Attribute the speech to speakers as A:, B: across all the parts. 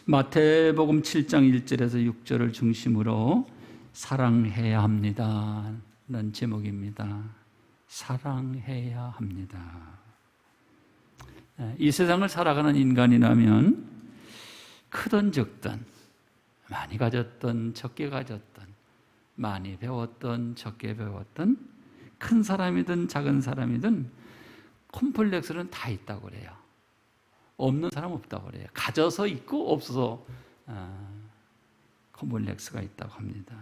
A: 마태복음 7장 1절에서 6절을 중심으로 사랑해야 합니다 라는 제목입니다. 사랑해야 합니다. 이 세상을 살아가는 인간이라면 크든 적든, 많이 가졌든 적게 가졌든, 많이 배웠든 적게 배웠든, 큰 사람이든 작은 사람이든 콤플렉스는 다 있다고 그래요. 없는 사람 없다고 그래요. 가져서 있고 없어서 콤플렉스가 있다고 합니다.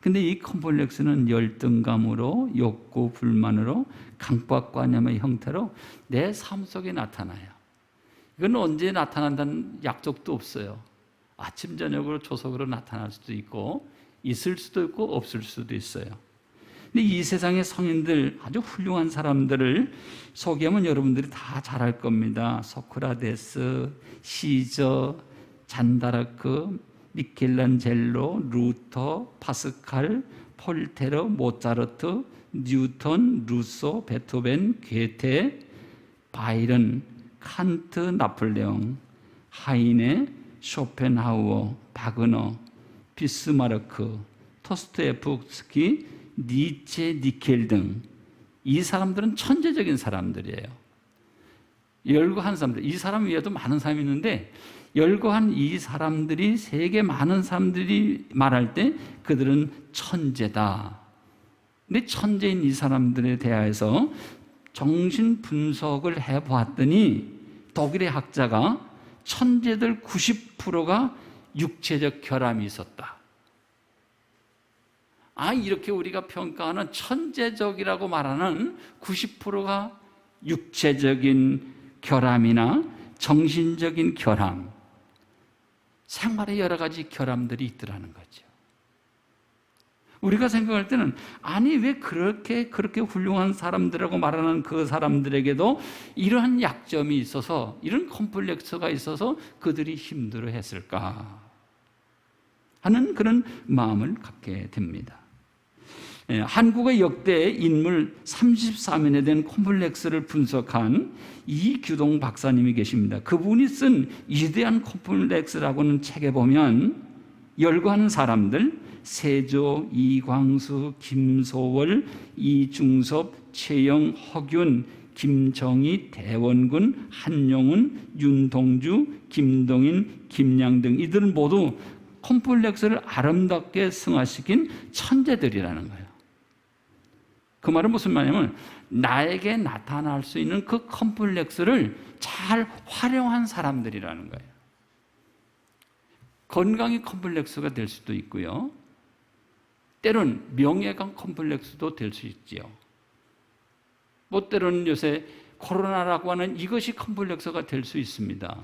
A: 근데 이 콤플렉스는 열등감으로, 욕구, 불만으로, 강박관념의 형태로 내 삶 속에 나타나요. 이건 언제 나타난다는 약속도 없어요. 아침 저녁으로 조석으로 나타날 수도 있고 있을 수도 있고 없을 수도 있어요. 근데 이 세상의 성인들, 아주 훌륭한 사람들을 소개하면 여러분들이 다 잘 알 겁니다. 소크라테스, 시저, 잔다르크, 미켈란젤로, 루터, 파스칼, 폴테르, 모차르트, 뉴턴, 루소, 베토벤, 게테, 바이런, 칸트, 나폴레옹, 하이네, 쇼펜하우어, 바그너, 비스마르크, 토스토예프스키, 니체, 니켈 등 이 사람들은 천재적인 사람들이에요. 열거한 사람들, 이 사람 외에도 많은 사람이 있는데 열거한 이 사람들이, 세계 많은 사람들이 말할 때 그들은 천재다. 근데 천재인 이 사람들에 대해서 정신 분석을 해보았더니 독일의 학자가 천재들 90%가 육체적 결함이 있었다. 이렇게 우리가 평가하는 천재적이라고 말하는 90%가 육체적인 결함이나 정신적인 결함, 생활에 여러 가지 결함들이 있더라는 거죠. 우리가 생각할 때는 왜 그렇게 훌륭한 사람들이라고 말하는 그 사람들에게도 이러한 약점이 있어서, 이런 콤플렉스가 있어서 그들이 힘들어했을까 하는 그런 마음을 갖게 됩니다. 한국의 역대 인물 34면에 대한 콤플렉스를 분석한 이규동 박사님이 계십니다. 그분이 쓴 위대한 콤플렉스라고는 책에 보면 열거하는 사람들, 세조, 이광수, 김소월, 이중섭, 최영, 허균, 김정희, 대원군, 한용운, 윤동주, 김동인, 김양 등 이들은 모두 콤플렉스를 아름답게 승화시킨 천재들이라는 거예요. 그 말은 무슨 말이냐면 나에게 나타날 수 있는 그 콤플렉스를 잘 활용한 사람들이라는 거예요. 건강이 콤플렉스가 될 수도 있고요. 때론 명예감 콤플렉스도 될 수 있지요. 때로는 요새 코로나라고 하는 이것이 콤플렉스가 될 수 있습니다.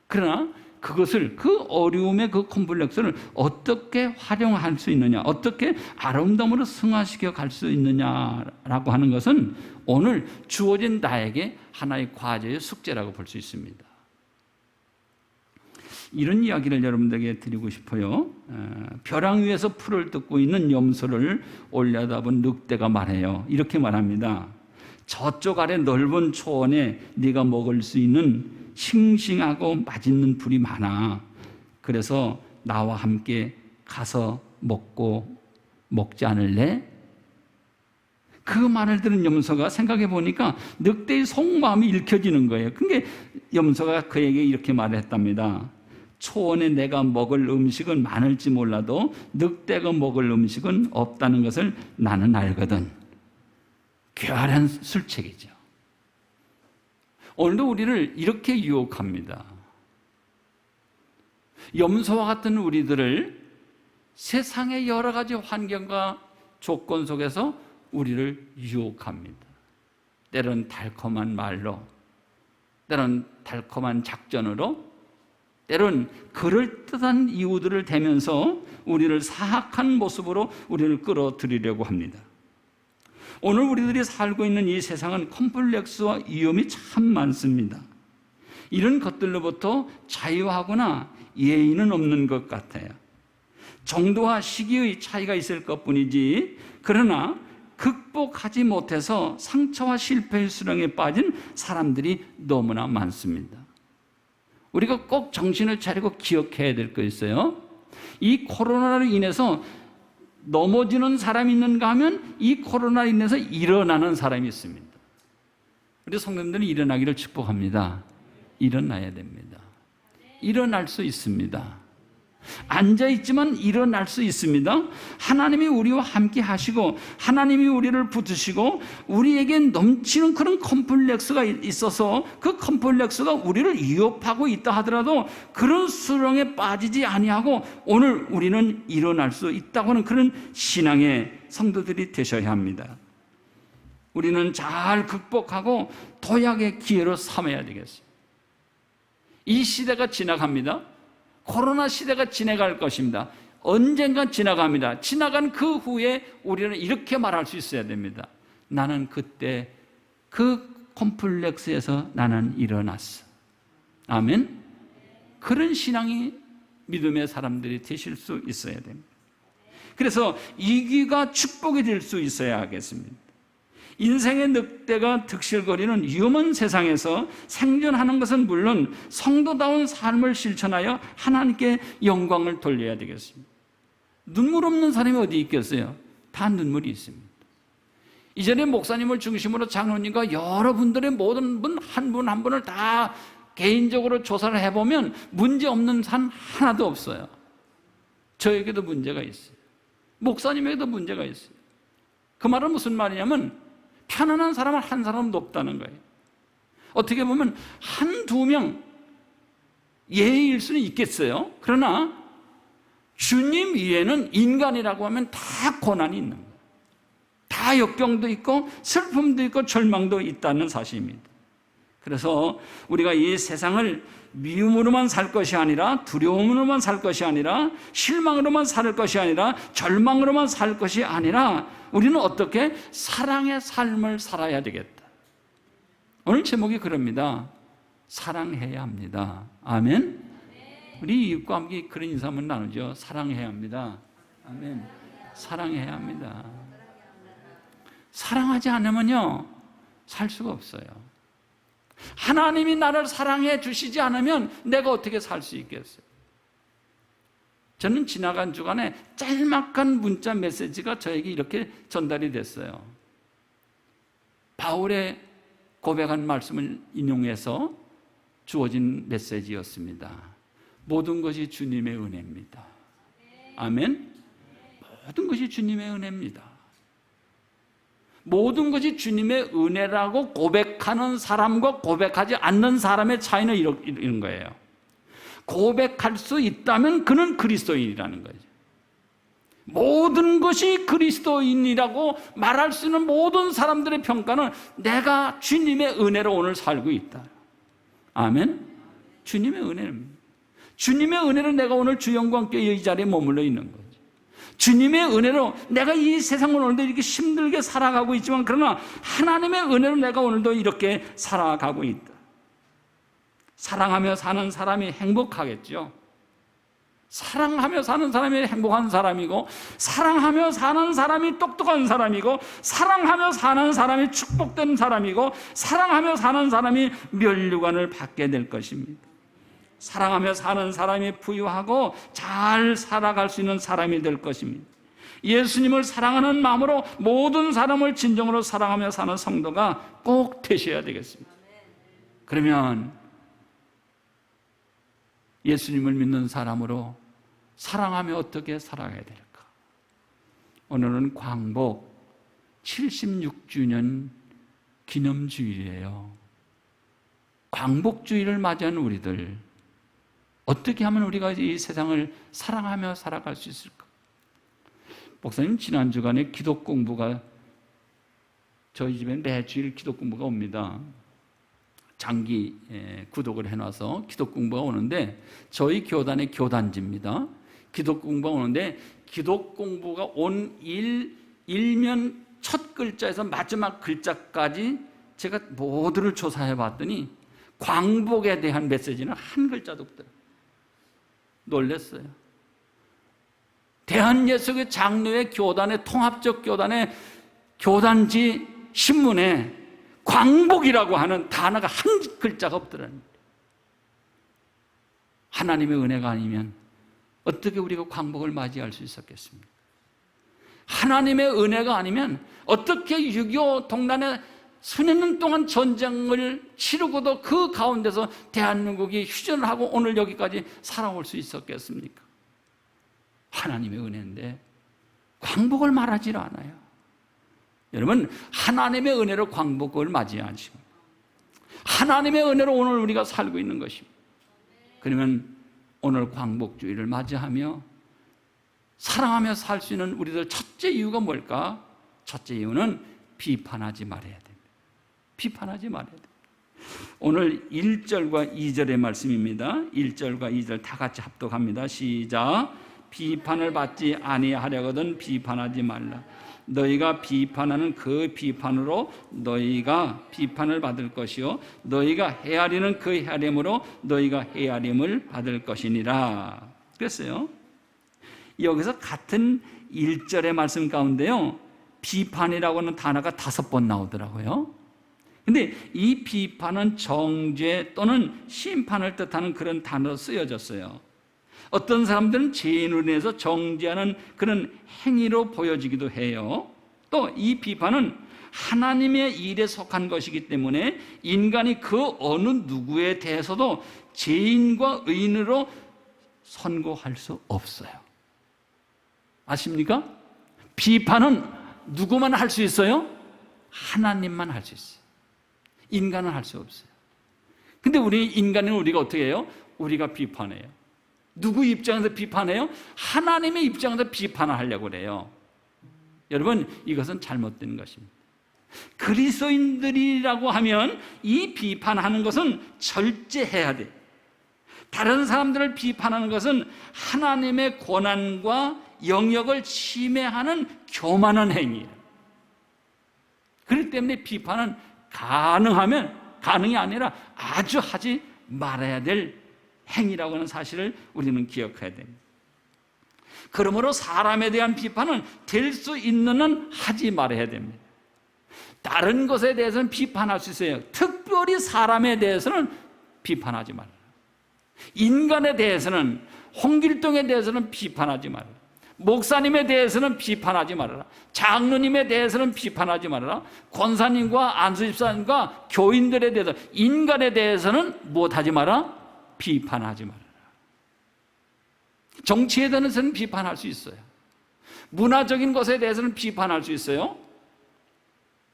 A: 그러나 그것을, 그 어려움의 그 콤플렉스를 어떻게 활용할 수 있느냐, 어떻게 아름다움으로 승화시켜 갈 수 있느냐라고 하는 것은 오늘 주어진 나에게 하나의 과제의 숙제라고 볼 수 있습니다. 이런 이야기를 여러분들에게 드리고 싶어요. 벼랑 위에서 풀을 뜯고 있는 염소를 올려다본 늑대가 말해요. 이렇게 말합니다. 저쪽 아래 넓은 초원에 네가 먹을 수 있는 싱싱하고 맛있는 풀이 많아. 그래서 나와 함께 가서 먹지 않을래? 그 말을 들은 염소가 생각해 보니까 늑대의 속마음이 읽혀지는 거예요. 그러니까 염소가 그에게 이렇게 말을 했답니다. 초원에 내가 먹을 음식은 많을지 몰라도 늑대가 먹을 음식은 없다는 것을 나는 알거든. 교활한 술책이죠. 오늘도 우리를 이렇게 유혹합니다. 염소와 같은 우리들을 세상의 여러 가지 환경과 조건 속에서 우리를 유혹합니다. 때론 달콤한 말로, 때론 달콤한 작전으로, 때론 그럴듯한 이유들을 대면서 우리를 사악한 모습으로 우리를 끌어들이려고 합니다. 오늘 우리들이 살고 있는 이 세상은 콤플렉스와 위험이 참 많습니다. 이런 것들로부터 자유하거나 예의는 없는 것 같아요. 정도와 시기의 차이가 있을 것뿐이지, 그러나 극복하지 못해서 상처와 실패의 수렁에 빠진 사람들이 너무나 많습니다. 우리가 꼭 정신을 차리고 기억해야 될 거 있어요. 이 코로나로 인해서 넘어지는 사람이 있는가 하면 이 코로나로 인해서 일어나는 사람이 있습니다. 우리 성도님들은 일어나기를 축복합니다. 일어나야 됩니다. 일어날 수 있습니다. 앉아있지만 일어날 수 있습니다. 하나님이 우리와 함께 하시고 하나님이 우리를 붙드시고 우리에게 넘치는 그런 컴플렉스가 있어서 그 컴플렉스가 우리를 위협하고 있다 하더라도 그런 수렁에 빠지지 아니하고 오늘 우리는 일어날 수 있다고 하는 그런 신앙의 성도들이 되셔야 합니다. 우리는 잘 극복하고 도약의 기회로 삼아야 되겠습니다. 이 시대가 지나갑니다. 코로나 시대가 지나갈 것입니다. 언젠가 지나갑니다. 지나간 그 후에 우리는 이렇게 말할 수 있어야 됩니다. 나는 그때 그 콤플렉스에서 나는 일어났어. 아멘. 그런 신앙이 믿음의 사람들이 되실 수 있어야 됩니다. 그래서 이기가 축복이 될 수 있어야 하겠습니다. 인생의 늑대가 득실거리는 위험한 세상에서 생존하는 것은 물론 성도다운 삶을 실천하여 하나님께 영광을 돌려야 되겠습니다. 눈물 없는 사람이 어디 있겠어요? 다 눈물이 있습니다. 이전에 목사님을 중심으로 장로님과 여러분들의 모든 분 한 분 한 분을 다 개인적으로 조사를 해보면 문제 없는 산 하나도 없어요. 저에게도 문제가 있어요. 목사님에게도 문제가 있어요. 그 말은 무슨 말이냐면 편안한 사람은 한 사람도 없다는 거예요. 어떻게 보면 한두 명 예의일 수는 있겠어요. 그러나 주님 위에는 인간이라고 하면 다 고난이 있는 거예요. 다 역경도 있고 슬픔도 있고 절망도 있다는 사실입니다. 그래서 우리가 이 세상을 미움으로만 살 것이 아니라 두려움으로만 살 것이 아니라 실망으로만 살 것이 아니라 절망으로만 살 것이 아니라 우리는 어떻게 사랑의 삶을 살아야 되겠다. 오늘 제목이 그럽니다. 사랑해야 합니다. 아멘. 우리 이웃과 함께 그런 인사 한번 나누죠. 사랑해야 합니다. 아멘. 사랑해야 합니다. 사랑하지 않으면요 살 수가 없어요. 하나님이 나를 사랑해 주시지 않으면 내가 어떻게 살 수 있겠어요? 저는 지나간 주간에 짤막한 문자 메시지가 저에게 이렇게 전달이 됐어요. 바울의 고백한 말씀을 인용해서 주어진 메시지였습니다. 모든 것이 주님의 은혜입니다. 아멘. 모든 것이 주님의 은혜입니다. 모든 것이 주님의 은혜라고 고백하는 사람과 고백하지 않는 사람의 차이는 이런 거예요. 고백할 수 있다면 그는 그리스도인이라는 거죠. 모든 것이 그리스도인이라고 말할 수 있는 모든 사람들의 평가는 내가 주님의 은혜로 오늘 살고 있다. 아멘. 주님의 은혜입니다. 주님의 은혜로 내가 오늘 주 영광께 이 자리에 머물러 있는 거죠. 주님의 은혜로 내가 이 세상을 오늘도 이렇게 힘들게 살아가고 있지만 그러나 하나님의 은혜로 내가 오늘도 이렇게 살아가고 있다. 사랑하며 사는 사람이 행복하겠죠. 사랑하며 사는 사람이 행복한 사람이고 사랑하며 사는 사람이 똑똑한 사람이고 사랑하며 사는 사람이 축복된 사람이고 사랑하며 사는 사람이 면류관을 받게 될 것입니다. 사랑하며 사는 사람이 부유하고 잘 살아갈 수 있는 사람이 될 것입니다. 예수님을 사랑하는 마음으로 모든 사람을 진정으로 사랑하며 사는 성도가 꼭 되셔야 되겠습니다. 그러면 예수님을 믿는 사람으로 사랑하며 어떻게 살아가야 될까? 오늘은 광복 76주년 기념주일이에요. 광복주의를 맞이한 우리들 어떻게 하면 우리가 이 세상을 사랑하며 살아갈 수 있을까? 목사님 지난 주간에 기도 공부가 저희 집에 매주일 기도 공부가 옵니다. 장기 구독을 해놔서 기도 공부가 오는데 저희 교단의 교단지입니다. 기도 공부가 오는데 기도 공부가 온 일면 첫 글자에서 마지막 글자까지 제가 모두를 조사해 봤더니 광복에 대한 메시지는 한 글자도 없더라고요. 놀랐어요. 대한예수교 장로회 교단의 통합적 교단의 교단지 신문에 광복이라고 하는 단어가 한 글자가 없더라는 거예요. 하나님의 은혜가 아니면 어떻게 우리가 광복을 맞이할 수 있었겠습니까? 하나님의 은혜가 아니면 어떻게 6.25 동란에 수년 동안 전쟁을 치르고도 그 가운데서 대한민국이 휴전을 하고 오늘 여기까지 살아올 수 있었겠습니까? 하나님의 은혜인데 광복을 말하지 않아요. 여러분, 하나님의 은혜로 광복을 맞이하시고 하나님의 은혜로 오늘 우리가 살고 있는 것입니다. 그러면 오늘 광복주의를 맞이하며 사랑하며 살 수 있는 우리들 첫째 이유가 뭘까? 첫째 이유는 비판하지 말아야 됩니다. 비판하지 말아야 됩니다. 오늘 1절과 2절의 말씀입니다. 1절과 2절 다 같이 합독합니다. 시작. 비판을 받지 아니하려거든 비판하지 말라. 너희가 비판하는 그 비판으로 너희가 비판을 받을 것이요 너희가 헤아리는 그 헤아림으로 너희가 헤아림을 받을 것이니라. 그랬어요. 여기서 같은 1절의 말씀 가운데요, 비판이라고 하는 단어가 5번 나오더라고요. 근데 이 비판은 정죄 또는 심판을 뜻하는 그런 단어로 쓰여졌어요. 어떤 사람들은 죄인으로 인해서 정죄하는 그런 행위로 보여지기도 해요. 또 이 비판은 하나님의 일에 속한 것이기 때문에 인간이 그 어느 누구에 대해서도 죄인과 의인으로 선고할 수 없어요. 아십니까? 비판은 누구만 할 수 있어요? 하나님만 할 수 있어요. 인간은 할 수 없어요. 근데 인간은 우리가 어떻게 해요? 우리가 비판해요. 누구 입장에서 비판해요? 하나님의 입장에서 비판을 하려고 그래요. 여러분, 이것은 잘못된 것입니다. 그리스도인들이라고 하면 이 비판하는 것은 절제해야 돼요. 다른 사람들을 비판하는 것은 하나님의 권한과 영역을 침해하는 교만한 행위예요. 그렇기 때문에 비판은 가능이 아니라 아주 하지 말아야 될 행위라고 하는 사실을 우리는 기억해야 됩니다. 그러므로 사람에 대한 비판은 될 수 있는 한 하지 말아야 됩니다. 다른 것에 대해서는 비판할 수 있어요. 특별히 사람에 대해서는 비판하지 말아라. 인간에 대해서는, 홍길동에 대해서는 비판하지 말아라. 목사님에 대해서는 비판하지 말아라. 장로님에 대해서는 비판하지 말아라. 권사님과 안수집사님과 교인들에 대해서, 인간에 대해서는 무엇하지 마라? 비판하지 말아라. 정치에 대해서는 비판할 수 있어요. 문화적인 것에 대해서는 비판할 수 있어요.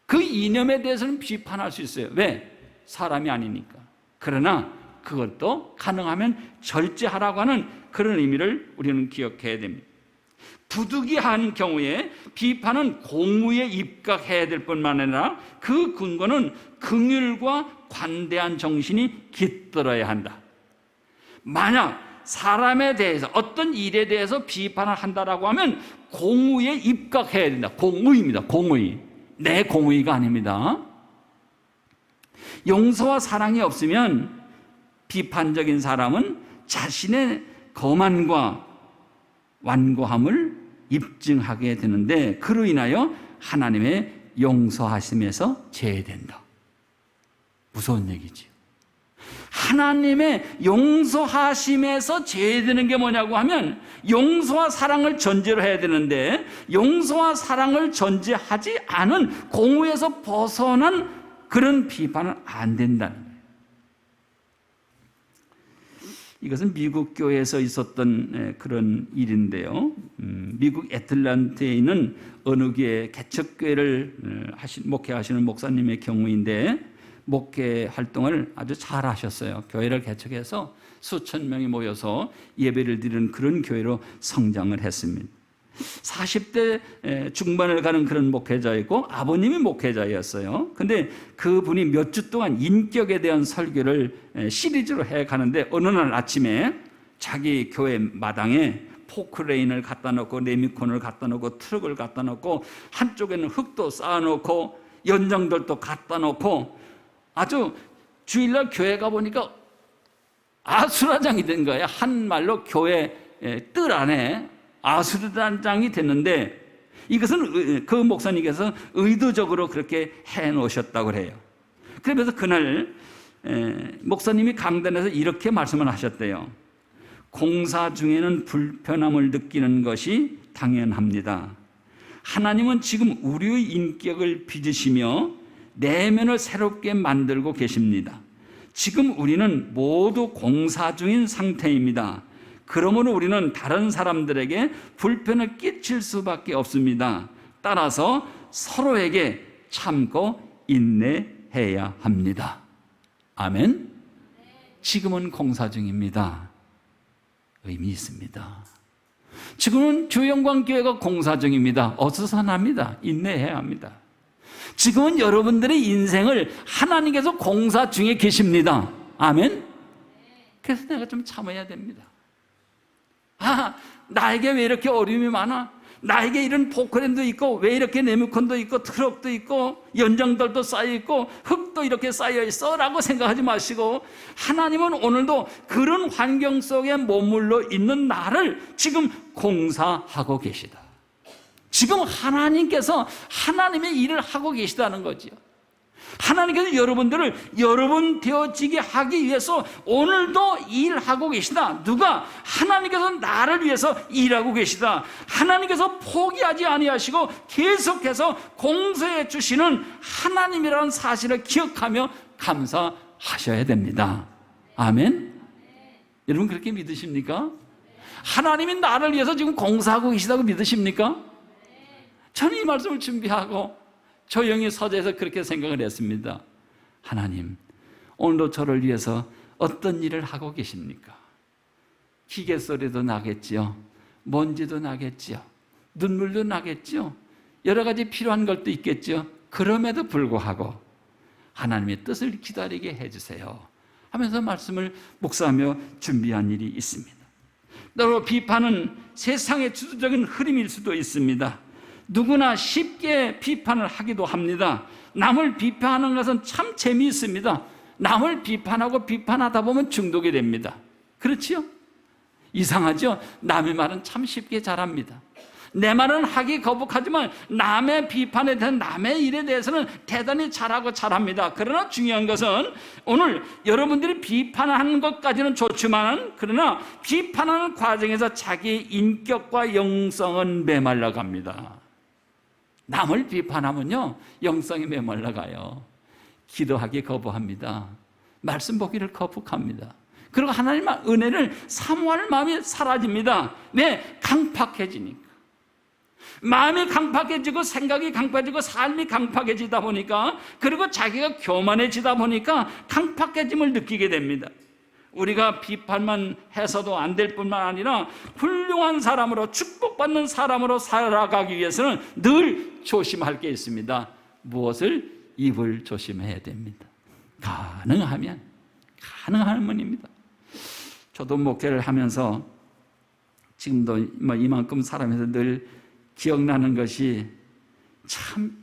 A: 그 이념에 대해서는 비판할 수 있어요. 왜? 사람이 아니니까. 그러나 그것도 가능하면 절제하라고 하는 그런 의미를 우리는 기억해야 됩니다. 부득이한 경우에 비판은 공의에 입각해야 될 뿐만 아니라 그 근거는 긍휼과 관대한 정신이 깃들어야 한다. 만약 사람에 대해서, 어떤 일에 대해서 비판을 한다라고 하면 공의에 입각해야 된다. 공의입니다. 공의. 내 공의가 아닙니다. 용서와 사랑이 없으면 비판적인 사람은 자신의 거만과 완고함을 입증하게 되는데 그로 인하여 하나님의 용서하심에서 제외된다. 무서운 얘기지요. 하나님의 용서하심에서 제외되는 게 뭐냐고 하면 용서와 사랑을 전제로 해야 되는데 용서와 사랑을 전제하지 않은 공의에서 벗어난 그런 비판은 안 된다는 거예요. 이것은 미국 교회에서 있었던 그런 일인데요. 미국 애틀랜타에 있는 어느 교회 개척교회를 목회하시는 목사님의 경우인데 목회 활동을 아주 잘 하셨어요. 교회를 개척해서 수천 명이 모여서 예배를 드리는 그런 교회로 성장을 했습니다. 40대 중반을 가는 그런 목회자이고 아버님이 목회자였어요. 근데 그분이 몇 주 동안 인격에 대한 설교를 시리즈로 해 가는데 어느 날 아침에 자기 교회 마당에 포크레인을 갖다 놓고 레미콘을 갖다 놓고 트럭을 갖다 놓고 한쪽에는 흙도 쌓아놓고 연장들도 갖다 놓고 아주 주일날 교회 가보니까 아수라장이 된 거예요. 한말로 교회 뜰 안에 아수라장이 됐는데 이것은 그 목사님께서 의도적으로 그렇게 해놓으셨다고 해요. 그러면서 그날 목사님이 강단에서 이렇게 말씀을 하셨대요. 공사 중에는 불편함을 느끼는 것이 당연합니다. 하나님은 지금 우리의 인격을 빚으시며 내면을 새롭게 만들고 계십니다. 지금 우리는 모두 공사 중인 상태입니다. 그러므로 우리는 다른 사람들에게 불편을 끼칠 수밖에 없습니다. 따라서 서로에게 참고 인내해야 합니다. 아멘. 지금은 공사 중입니다. 의미 있습니다. 지금은 주영광교회가 공사 중입니다. 어수선합니다. 인내해야 합니다. 지금은 여러분들의 인생을 하나님께서 공사 중에 계십니다. 아멘. 그래서 내가 좀 참아야 됩니다. 나에게 왜 이렇게 어려움이 많아? 나에게 이런 포크랜도 있고 왜 이렇게 네모컨도 있고 트럭도 있고 연장들도 쌓여있고 흙도 이렇게 쌓여있어 라고 생각하지 마시고, 하나님은 오늘도 그런 환경 속에 머물러 있는 나를 지금 공사하고 계시다. 지금 하나님께서 하나님의 일을 하고 계시다는 거죠. 하나님께서 여러분들을 여러분 되어지게 하기 위해서 오늘도 일하고 계시다. 누가? 하나님께서 나를 위해서 일하고 계시다. 하나님께서 포기하지 아니하시고 계속해서 공사해 주시는 하나님이라는 사실을 기억하며 감사하셔야 됩니다. 아멘. 여러분 그렇게 믿으십니까? 하나님이 나를 위해서 지금 공사하고 계시다고 믿으십니까? 저는 이 말씀을 준비하고 조용히 서재에서 그렇게 생각을 했습니다. 하나님, 오늘도 저를 위해서 어떤 일을 하고 계십니까? 기계 소리도 나겠지요. 먼지도 나겠지요. 눈물도 나겠지요. 여러 가지 필요한 것도 있겠죠. 그럼에도 불구하고 하나님의 뜻을 기다리게 해주세요 하면서 말씀을 묵상하며 준비한 일이 있습니다. 또한 비판은 세상의 주도적인 흐름일 수도 있습니다. 누구나 쉽게 비판을 하기도 합니다. 남을 비판하는 것은 참 재미있습니다. 남을 비판하고 비판하다 보면 중독이 됩니다. 그렇지요? 이상하죠? 남의 말은 참 쉽게 잘합니다. 내 말은 하기 거북하지만 남의 비판에 대한 남의 일에 대해서는 대단히 잘하고 잘합니다. 그러나 중요한 것은 오늘 여러분들이 비판하는 것까지는 좋지만, 그러나 비판하는 과정에서 자기의 인격과 영성은 메말라 갑니다. 남을 비판하면요 영성이 메말라가요. 기도하기 거부합니다. 말씀 보기를 거북합니다. 그리고 하나님의 은혜를 사모할 마음이 사라집니다. 왜? 강팍해지니까. 마음이 강팍해지고 생각이 강팍해지고 삶이 강팍해지다 보니까, 그리고 자기가 교만해지다 보니까 강팍해짐을 느끼게 됩니다. 우리가 비판만 해서도 안 될 뿐만 아니라 훌륭한 사람으로, 축복받는 사람으로 살아가기 위해서는 늘 조심할 게 있습니다. 무엇을? 입을 조심해야 됩니다. 가능하면 분입니다. 저도 목회를 하면서 지금도 이만큼 살아면서 늘 기억나는 것이, 참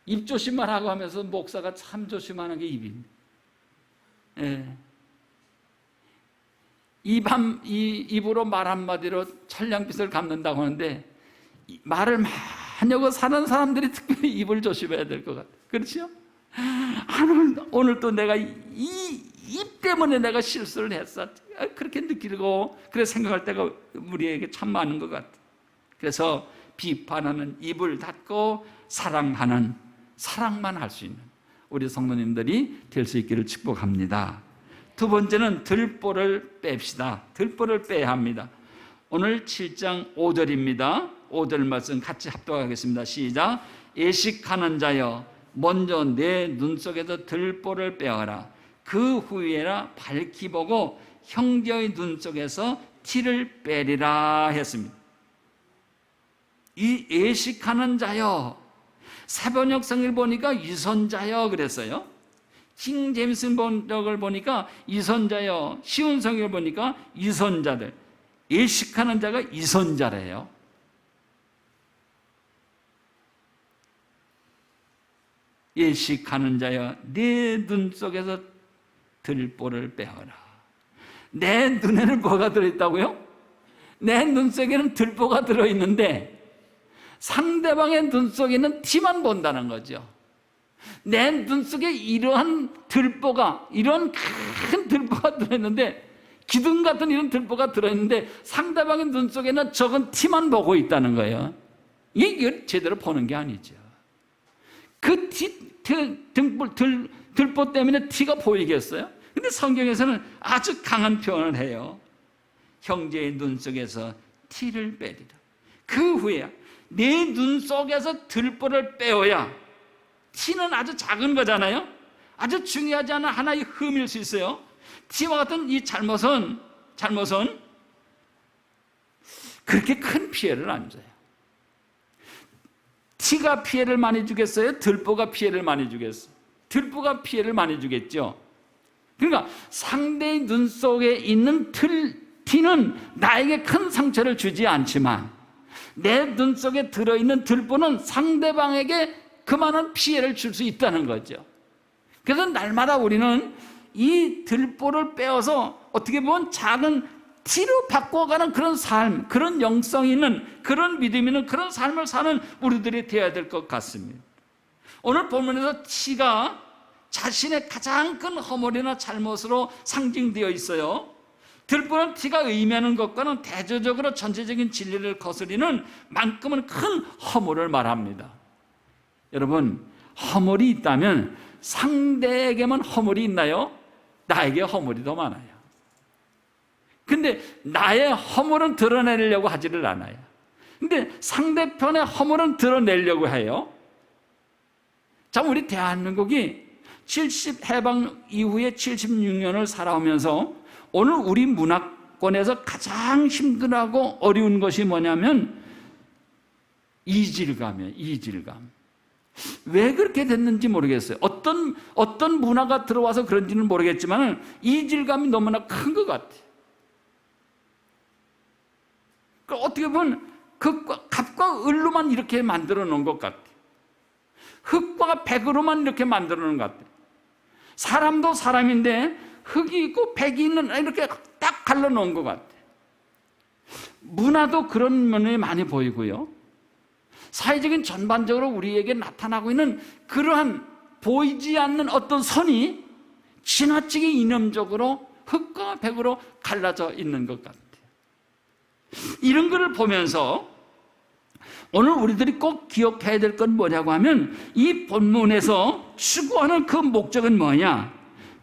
A: 입 조심만 하고 하면서 목사가 참 조심하는 게 입입니다. 예. 입으로 말 한마디로 천냥빚을 갚는다고 하는데, 말을 많이 하고 사는 사람들이 특별히 입을 조심해야 될 것 같아요. 그렇죠? 오늘 또 내가 입 때문에 내가 실수를 했어, 그렇게 느끼고 그렇게 생각할 때가 우리에게 참 많은 것 같아요. 그래서 비판하는 입을 닫고 사랑하는, 사랑만 할 수 있는 우리 성도님들이 될 수 있기를 축복합니다. 두 번째는 들보를 뺍시다. 들보를 빼야 합니다. 오늘 7장 5절입니다. 5절 말씀 같이 합독하겠습니다. 시작. 예식하는 자여, 먼저 내 눈 속에서 들보를 빼어라. 그 후에라 밝히 보고 형제의 눈 속에서 티를 빼리라 했습니다. 이 예식하는 자여, 사번역 성을 보니까 유선자여 그랬어요. 킹 제임스 번역을 보니까 유선자여, 쉬운 성을 보니까 유선자들. 예식하는 자가 유선자래요. 예식하는 자여, 내 눈 속에서 들보를 빼어라. 내 눈에는 뭐가 들어있다고요? 내 눈 속에는 들보가 들어있는데 상대방의 눈 속에는 티만 본다는 거죠. 내 눈 속에 이러한 들보가, 이런 큰 들보가 들어있는데, 기둥 같은 이런 들보가 들어있는데 상대방의 눈 속에는 적은 티만 보고 있다는 거예요. 이게 제대로 보는 게 아니죠. 그 들보 때문에 티가 보이겠어요? 근데 성경에서는 아주 강한 표현을 해요. 형제의 눈 속에서 티를 빼리라. 그 후에 내 눈 속에서 들보를 빼어야, 티는 아주 작은 거잖아요. 아주 중요하지 않은 하나의 흠일 수 있어요. 티와 같은 이 잘못은 그렇게 큰 피해를 안 줘요. 티가 피해를 많이 주겠어요? 들보가 피해를 많이 주겠어요? 들보가 피해를 많이 주겠죠. 그러니까 상대의 눈 속에 있는 티는 나에게 큰 상처를 주지 않지만 내 눈 속에 들어있는 들보는 상대방에게 그만한 피해를 줄 수 있다는 거죠. 그래서 날마다 우리는 이 들보를 빼어서 어떻게 보면 작은 티로 바꿔가는 그런 삶, 그런 영성이 있는, 그런 믿음이 있는 그런 삶을 사는 우리들이 되어야 될 것 같습니다. 오늘 본문에서 티가 자신의 가장 큰 허물이나 잘못으로 상징되어 있어요. 들보는 티가 의미하는 것과는 대조적으로 전체적인 진리를 거스리는 만큼은 큰 허물을 말합니다. 여러분, 허물이 있다면 상대에게만 허물이 있나요? 나에게 허물이 더 많아요. 근데 나의 허물은 드러내려고 하지를 않아요. 근데 상대편의 허물은 드러내려고 해요. 자, 우리 대한민국이 70 해방 이후에 76년을 살아오면서 오늘 우리 문화권에서 가장 힘들고 어려운 것이 뭐냐면 이질감이에요. 이질감. 왜 그렇게 됐는지 모르겠어요. 어떤 문화가 들어와서 그런지는 모르겠지만 이질감이 너무나 큰 것 같아요. 그러니까 어떻게 보면 갑과 을로만 이렇게 만들어 놓은 것 같아요. 흑과 백으로만 이렇게 만들어 놓은 것 같아요. 사람도 사람인데 흑이 있고 백이 있는, 이렇게 딱 갈라 놓은 것 같아요. 문화도 그런 면이 많이 보이고요. 사회적인 전반적으로 우리에게 나타나고 있는 그러한 보이지 않는 어떤 선이 지나치게 이념적으로 흑과 백으로 갈라져 있는 것 같아요. 이런 것을 보면서 오늘 우리들이 꼭 기억해야 될 건 뭐냐고 하면 이 본문에서 추구하는 그 목적은 뭐냐?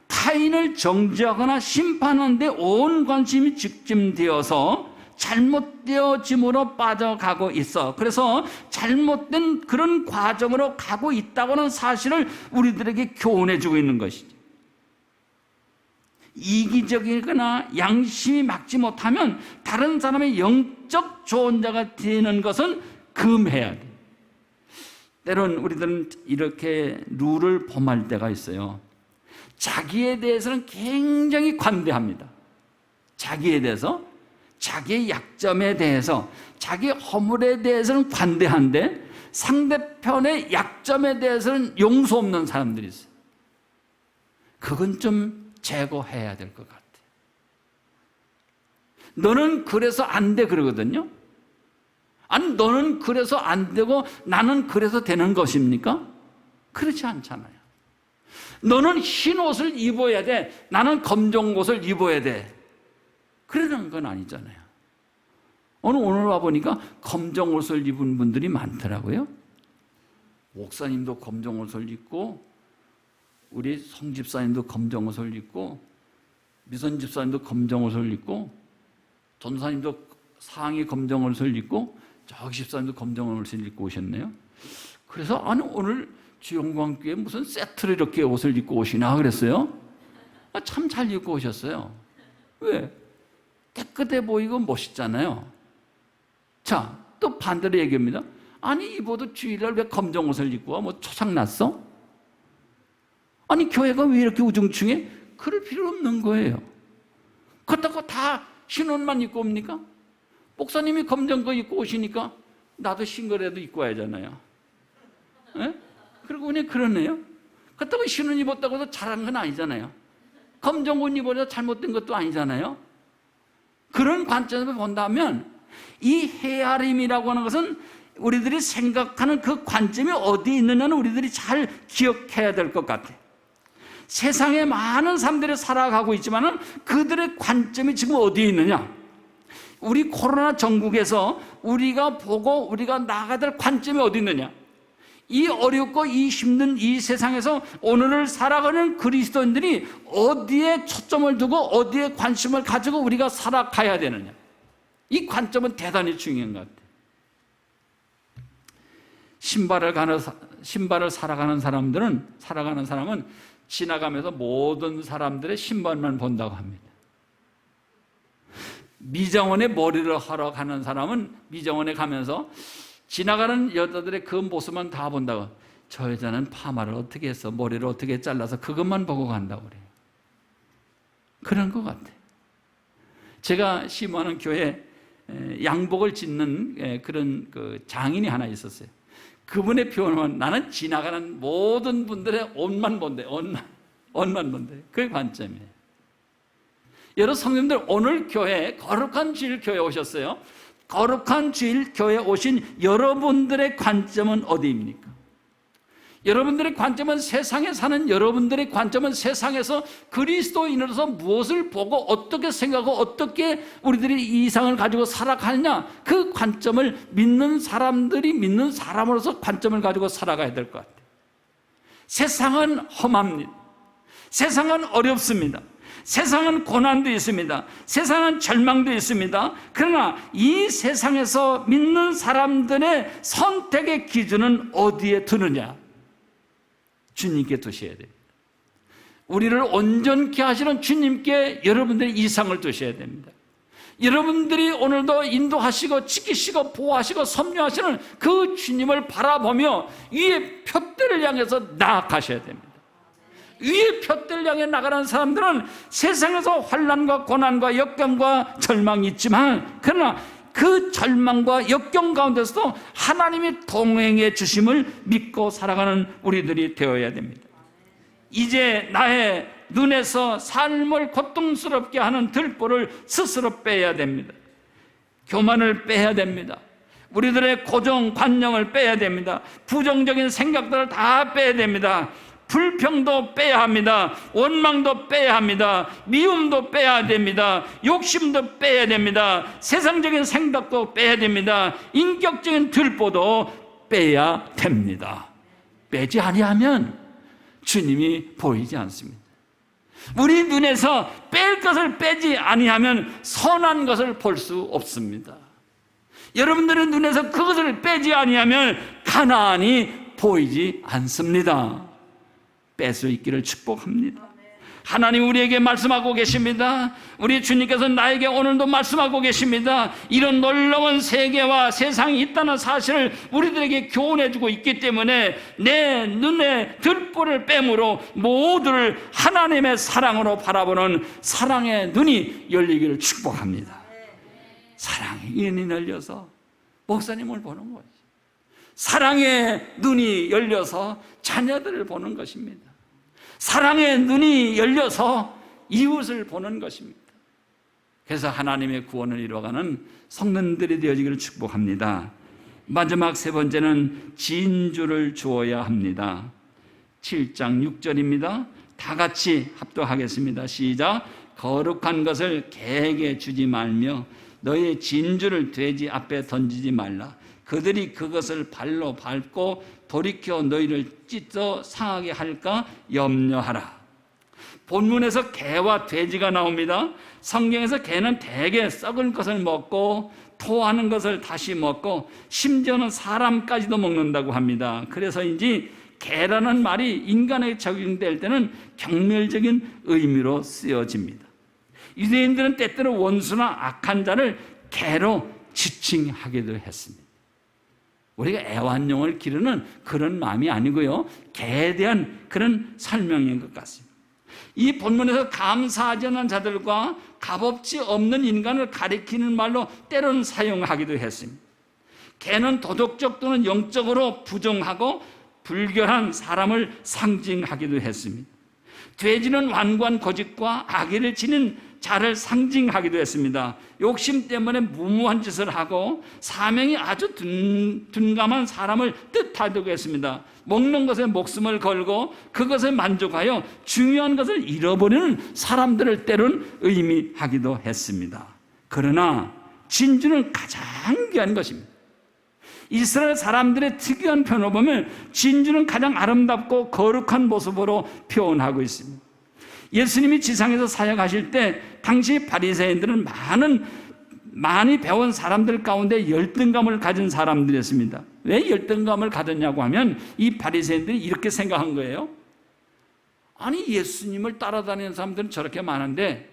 A: 타인을 정죄하거나 심판하는 데 온 관심이 집중되어서 잘못되어짐으로 빠져가고 있어. 그래서 잘못된 그런 과정으로 가고 있다고는 사실을 우리들에게 교훈해주고 있는 것이죠. 이기적이거나 양심이 막지 못하면 다른 사람의 영적 조언자가 되는 것은 금해야 돼. 때론 우리들은 이렇게 룰을 범할 때가 있어요. 자기에 대해서는 굉장히 관대합니다. 자기에 대해서, 자기의 약점에 대해서, 자기의 허물에 대해서는 관대한데 상대편의 약점에 대해서는 용서 없는 사람들이 있어요. 그건 좀 제거해야 될 것 같아요. 너는 그래서 안 돼 그러거든요. 아니, 너는 그래서 안 되고 나는 그래서 되는 것입니까? 그렇지 않잖아요. 너는 흰 옷을 입어야 돼, 나는 검정 옷을 입어야 돼, 그러는 건 아니잖아요. 오늘 와보니까 검정 옷을 입은 분들이 많더라고요. 목사님도 검정 옷을 입고, 우리 송 집사님도 검정 옷을 입고, 미선 집사님도 검정 옷을 입고, 전사님도 상의 검정 옷을 입고, 저 집사님도 검정 옷을 입고 오셨네요. 그래서 아니, 오늘 주영광교회 무슨 세트로 이렇게 옷을 입고 오시나 그랬어요. 참 잘 입고 오셨어요. 왜? 깨끗해 보이고 멋있잖아요. 자, 또 반대로 얘기합니다. 아니, 입어도 주일날 왜 검정 옷을 입고 와? 뭐 초장났어? 아니, 교회가 왜 이렇게 우중충해? 그럴 필요 없는 거예요. 그렇다고 다 흰 옷만 입고 옵니까? 목사님이 검정 거 입고 오시니까 나도 흰 거라도 입고 와야잖아요. 예? 그리고 그냥 그러네요. 그렇다고 흰 옷 입었다고 해서 잘한 건 아니잖아요. 검정 옷 입어서 잘못된 것도 아니잖아요. 그런 관점에서 본다면 이 헤아림이라고 하는 것은 우리들이 생각하는 그 관점이 어디에 있느냐는 우리들이 잘 기억해야 될 것 같아요. 세상에 많은 사람들이 살아가고 있지만 그들의 관점이 지금 어디에 있느냐? 우리 코로나 전국에서 우리가 보고 우리가 나가야 될 관점이 어디 있느냐? 이 어렵고 이 힘든 이 세상에서 오늘을 살아가는 그리스도인들이 어디에 초점을 두고 어디에 관심을 가지고 우리가 살아가야 되느냐? 이 관점은 대단히 중요한 것 같아요. 신발을 살아가는 사람은 지나가면서 모든 사람들의 신발만 본다고 합니다. 미장원에 머리를 하러 가는 사람은 미장원에 가면서 지나가는 여자들의 그 모습만 다 본다고. 저 여자는 파마를 어떻게 해서 머리를 어떻게 잘라서 그것만 보고 간다고 그래요. 그런 것 같아요. 제가 심호하는 교회에 양복을 짓는 그런 그 장인이 하나 있었어요. 그분의 표현은 나는 지나가는 모든 분들의 옷만 본대. 옷만 본대. 그게 관점이에요. 여러분 성도님들, 오늘 교회 거룩한 주일 교회 오셨어요. 거룩한 주일 교회 오신 여러분들의 관점은 어디입니까? 여러분들의 관점은, 세상에 사는 여러분들의 관점은 세상에서 그리스도인으로서 무엇을 보고 어떻게 생각하고 어떻게 우리들이 이 이상을 가지고 살아가느냐, 그 관점을 믿는 사람들이 믿는 사람으로서 관점을 가지고 살아가야 될 것 같아요. 세상은 험합니다. 세상은 어렵습니다. 세상은 고난도 있습니다. 세상은 절망도 있습니다. 그러나 이 세상에서 믿는 사람들의 선택의 기준은 어디에 두느냐? 주님께 두셔야 됩니다. 우리를 온전케 하시는 주님께 여러분들이 이상을 두셔야 됩니다. 여러분들이 오늘도 인도하시고 지키시고 보호하시고 섭리하시는 그 주님을 바라보며 위에 표대를 향해서 나아가셔야 됩니다. 위에 표대를 향해 나가는 사람들은 세상에서 환난과 고난과 역경과 절망이 있지만, 그러나 그 절망과 역경 가운데서도 하나님이 동행해 주심을 믿고 살아가는 우리들이 되어야 됩니다. 이제 나의 눈에서 삶을 고통스럽게 하는 들보를 스스로 빼야 됩니다. 교만을 빼야 됩니다. 우리들의 고정관념을 빼야 됩니다. 부정적인 생각들을 다 빼야 됩니다. 불평도 빼야 합니다. 원망도 빼야 합니다. 미움도 빼야 됩니다. 욕심도 빼야 됩니다. 세상적인 생각도 빼야 됩니다. 인격적인 들보도 빼야 됩니다. 빼지 아니하면 주님이 보이지 않습니다. 우리 눈에서 뺄 것을 빼지 아니하면 선한 것을 볼 수 없습니다. 여러분들의 눈에서 그것을 빼지 아니하면 가나안이 보이지 않습니다. 뺄 수 있기를 축복합니다. 하나님 우리에게 말씀하고 계십니다. 우리 주님께서 나에게 오늘도 말씀하고 계십니다. 이런 놀라운 세계와 세상이 있다는 사실을 우리들에게 교훈해주고 있기 때문에 내 눈에 들보를 빼므로 모두를 하나님의 사랑으로 바라보는 사랑의 눈이 열리기를 축복합니다. 사랑의 눈이 열려서 목사님을 보는 거죠. 사랑의 눈이 열려서 자녀들을 보는 것입니다. 사랑의 눈이 열려서 이웃을 보는 것입니다. 그래서 하나님의 구원을 이루어가는 성도들이 되어지기를 축복합니다. 마지막 세 번째는 진주를 주어야 합니다. 7장 6절입니다. 다 같이 합독하겠습니다. 시작. 거룩한 것을 개에게 주지 말며 너의 진주를 돼지 앞에 던지지 말라. 그들이 그것을 발로 밟고 돌이켜 너희를 찢어 상하게 할까 염려하라. 본문에서 개와 돼지가 나옵니다. 성경에서 개는 대개 썩은 것을 먹고 토하는 것을 다시 먹고 심지어는 사람까지도 먹는다고 합니다. 그래서인지 개라는 말이 인간에게 적용될 때는 경멸적인 의미로 쓰여집니다. 유대인들은 때때로 원수나 악한 자를 개로 지칭하기도 했습니다. 우리가 애완용을 기르는 그런 마음이 아니고요, 개에 대한 그런 설명인 것 같습니다. 이 본문에서 감사하지 않는 자들과 값어치 없는 인간을 가리키는 말로 때로는 사용하기도 했습니다. 개는 도덕적 또는 영적으로 부정하고 불결한 사람을 상징하기도 했습니다. 돼지는 완고한 고집과 악의를 지닌 자를 상징하기도 했습니다. 욕심 때문에 무모한 짓을 하고 사명이 아주 둔감한 사람을 뜻하기도 했습니다. 먹는 것에 목숨을 걸고 그것에 만족하여 중요한 것을 잃어버리는 사람들을 때론 의미하기도 했습니다. 그러나 진주는 가장 귀한 것입니다. 이스라엘 사람들의 특이한 표현을 보면 진주는 가장 아름답고 거룩한 모습으로 표현하고 있습니다. 예수님이 지상에서 사역하실 때 당시 바리새인들은 많이 배운 사람들 가운데 열등감을 가진 사람들이었습니다. 왜 열등감을 가졌냐고 하면 이 바리새인들이 이렇게 생각한 거예요. 아니, 예수님을 따라다니는 사람들은 저렇게 많은데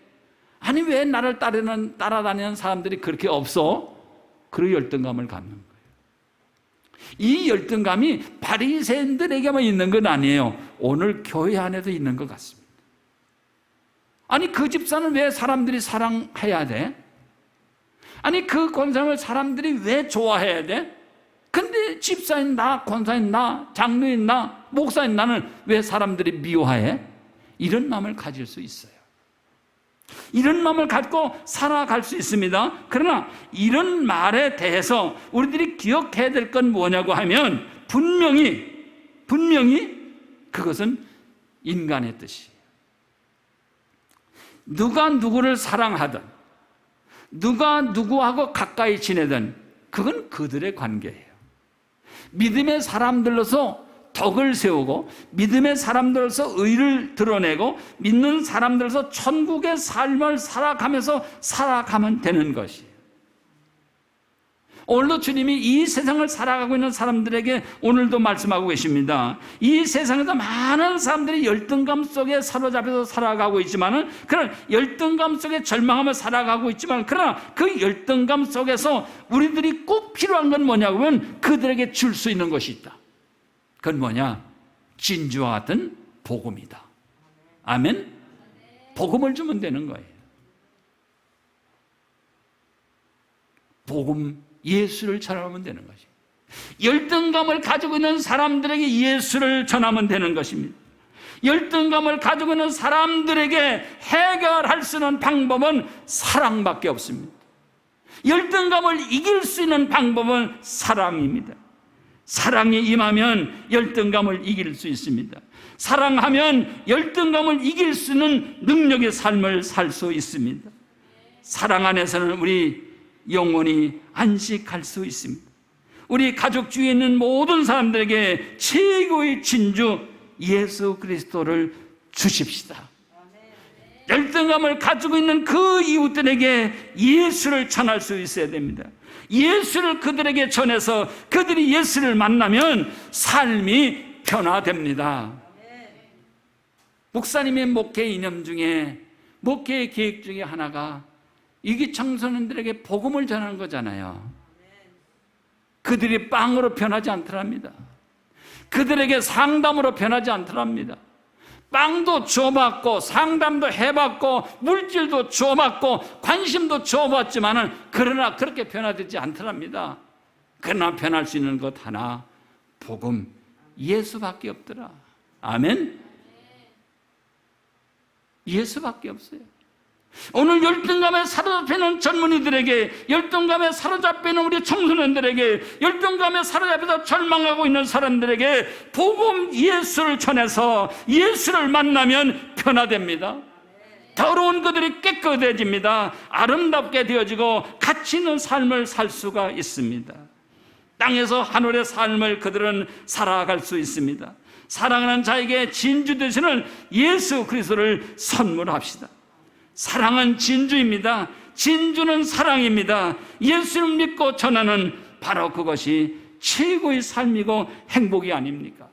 A: 아니 왜 나를 따라다니는 사람들이 그렇게 없어? 그런 열등감을 갖는 거예요. 이 열등감이 바리새인들에게만 있는 건 아니에요. 오늘 교회 안에도 있는 것 같습니다. 아니, 그 집사는 왜 사람들이 사랑해야 돼? 아니, 그 권사님을 사람들이 왜 좋아해야 돼? 근데 집사인 나, 권사인 나, 장로인 나, 목사인 나는 왜 사람들이 미워해? 이런 마음을 가질 수 있어요. 이런 마음을 갖고 살아갈 수 있습니다. 그러나 이런 말에 대해서 우리들이 기억해야 될 건 뭐냐고 하면 분명히 그것은 인간의 뜻이에요. 누가 누구를 사랑하든 누가 누구하고 가까이 지내든 그건 그들의 관계예요. 믿음의 사람들로서 덕을 세우고 믿음의 사람들로서 의를 드러내고 믿는 사람들로서 천국의 삶을 살아가면서 살아가면 되는 것이에요. 오늘도 주님이 이 세상을 살아가고 있는 사람들에게 오늘도 말씀하고 계십니다. 이 세상에서 많은 사람들이 열등감 속에 사로잡혀서 살아가고 있지만, 그런 열등감 속에 절망하며 살아가고 있지만, 그러나 그 열등감 속에서 우리들이 꼭 필요한 건 뭐냐고 하면 그들에게 줄 수 있는 것이 있다. 그건 뭐냐? 진주와 같은 복음이다. 아멘? 복음을 주면 되는 거예요. 복음, 예수를 전하면 되는 것입니다. 열등감을 가지고 있는 사람들에게 예수를 전하면 되는 것입니다. 열등감을 가지고 있는 사람들에게 해결할 수 있는 방법은 사랑밖에 없습니다. 열등감을 이길 수 있는 방법은 사랑입니다. 사랑이 임하면 열등감을 이길 수 있습니다. 사랑하면 열등감을 이길 수 있는 능력의 삶을 살 수 있습니다. 사랑 안에서는 우리 영원히 안식할 수 있습니다. 우리 가족 중에 있는 모든 사람들에게 최고의 진주 예수 그리스도를 주십시다. 열등감을 가지고 있는 그 이웃들에게 예수를 전할 수 있어야 됩니다. 예수를 그들에게 전해서 그들이 예수를 만나면 삶이 변화됩니다. 목사님의 목회 이념 중에, 목회의 계획 중에 하나가 이기 청소년들에게 복음을 전하는 거잖아요. 그들이 빵으로 변하지 않더랍니다. 그들에게 상담으로 변하지 않더랍니다. 빵도 줘봤고 상담도 해봤고 물질도 줘봤고 관심도 줘봤지만은 그러나 그렇게 변화되지 않더랍니다. 그러나 변할 수 있는 것 하나, 복음, 예수밖에 없더라. 아멘? 예수밖에 없어요. 오늘 열등감에 사로잡히는 젊은이들에게, 열등감에 사로잡히는 우리 청소년들에게, 열등감에 사로잡혀서 절망하고 있는 사람들에게 복음 예수를 전해서 예수를 만나면 변화됩니다. 더러운 그들이 깨끗해집니다. 아름답게 되어지고 가치 있는 삶을 살 수가 있습니다. 땅에서 하늘의 삶을 그들은 살아갈 수 있습니다. 사랑하는 자에게 진주 되시는 예수 그리스도를 선물합시다. 사랑은 진주입니다. 진주는 사랑입니다. 예수를 믿고 전하는 바로 그것이 최고의 삶이고 행복이 아닙니까?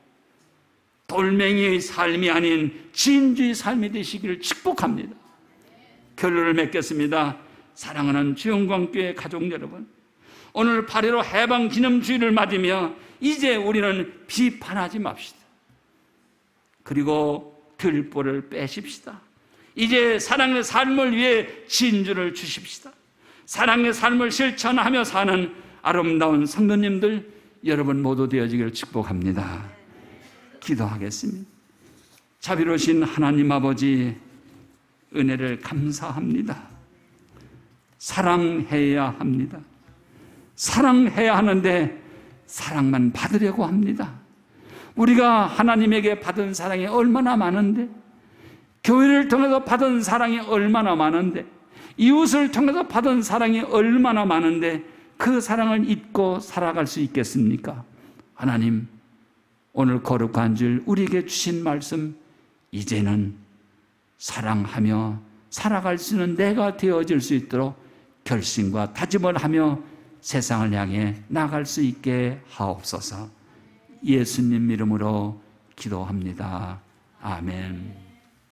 A: 돌멩이의 삶이 아닌 진주의 삶이 되시기를 축복합니다. 결론을 맺겠습니다. 사랑하는 주영광교회 가족 여러분, 오늘 8.15 해방기념주의를 맞으며 이제 우리는 비판하지 맙시다. 그리고 들보를 빼십시다. 이제 사랑의 삶을 위해 진주를 주십시다. 사랑의 삶을 실천하며 사는 아름다운 성도님들 여러분 모두 되어지기를 축복합니다. 기도하겠습니다. 자비로우신 하나님 아버지, 은혜를 감사합니다. 사랑해야 합니다. 사랑해야 하는데 사랑만 받으려고 합니다. 우리가 하나님에게 받은 사랑이 얼마나 많은데, 교회를 통해서 받은 사랑이 얼마나 많은데, 이웃을 통해서 받은 사랑이 얼마나 많은데 그 사랑을 잊고 살아갈 수 있겠습니까? 하나님, 오늘 거룩한 줄 우리에게 주신 말씀, 이제는 사랑하며 살아갈 수 있는 내가 되어질 수 있도록 결심과 다짐을 하며 세상을 향해 나갈 수 있게 하옵소서. 예수님 이름으로 기도합니다. 아멘.